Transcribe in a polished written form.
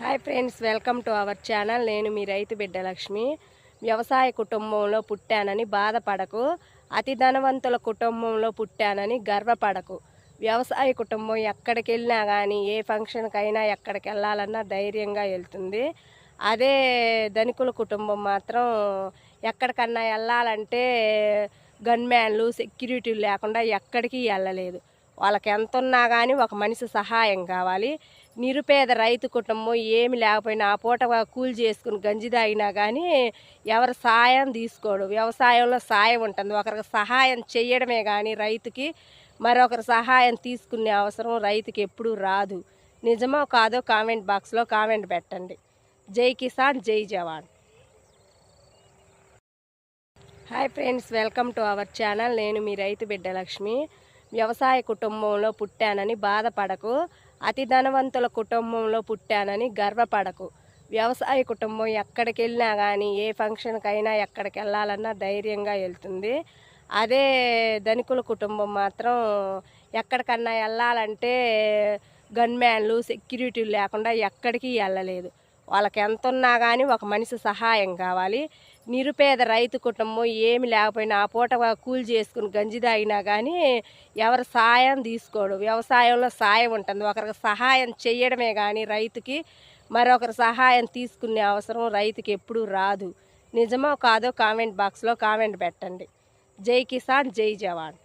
Hi friends, welcome to our channel. నేను మీ రైతు బిడ్డ లక్ష్మి. వ్యవసాయ కుటుంబంలో పుట్టానని బాధపడకు, అతి ధనవంతుల కుటుంబంలో పుట్టానని గర్వపడకు. వ్యవసాయ కుటుంబం ఎక్కడికి వెళ్ళినా కానీ, ఏ ఫంక్షన్కైనా ఎక్కడికి వెళ్ళాలన్నా ధైర్యంగా వెళ్తుంది. అదే ధనికుల కుటుంబం మాత్రం ఎక్కడికన్నా వెళ్ళాలంటే గన్మ్యాన్లు, సెక్యూరిటీలు లేకుండా ఎక్కడికి వెళ్ళలేదు. వాళ్ళకి ఎంత ఉన్నా కానీ ఒక మనిషి సహాయం కావాలి. నిరుపేద రైతు కుటుంబం ఏమి లేకపోయినా ఆ పూట కూలి చేసుకుని గంజి తాగినా కానీ ఎవరి సాయం తీసుకోడు. వ్యవసాయంలో సాయం ఉంటుంది. ఒకరికి సహాయం చేయడమే కానీ రైతుకి మరొకరి సహాయం తీసుకునే అవసరం రైతుకి ఎప్పుడూ రాదు. నిజమో కాదో కామెంట్ బాక్స్లో కామెంట్ పెట్టండి. జై కిసాన్, జై జవాన్. Hi friends, welcome to our channel. నేను మీ రైతు బిడ్డ లక్ష్మి. వ్యవసాయ కుటుంబంలో పుట్టానని బాధపడకు, అతి ధనవంతుల కుటుంబంలో పుట్టానని గర్వపడకు. వ్యవసాయ కుటుంబం ఎక్కడికి వెళ్ళినా కానీ, ఏ ఫంక్షన్కైనా ఎక్కడికి వెళ్ళాలన్నా ధైర్యంగా వెళ్తుంది. అదే ధనికుల కుటుంబం మాత్రం ఎక్కడికన్నా వెళ్ళాలంటే గన్మ్యాన్లు, సెక్యూరిటీలు లేకుండా ఎక్కడికి వెళ్ళలేదు. వాళ్ళకి ఎంత ఉన్నా కానీ ఒక మనిషి సహాయం కావాలి. నిరుపేద రైతు కుటుంబం ఏమి లేకపోయినా ఆ పూట కూలి చేసుకుని గంజి తాగినా కానీ ఎవరి సాయం తీసుకోడు. వ్యవసాయంలో సాయం ఉంటుంది. ఒకరికి సహాయం చేయడమే కానీ రైతుకి మరొకరి సహాయం తీసుకునే అవసరం రైతుకి ఎప్పుడూ రాదు. నిజమో కాదో కామెంట్ బాక్స్లో కామెంట్ పెట్టండి. జై కిసాన్, జై జవాన్.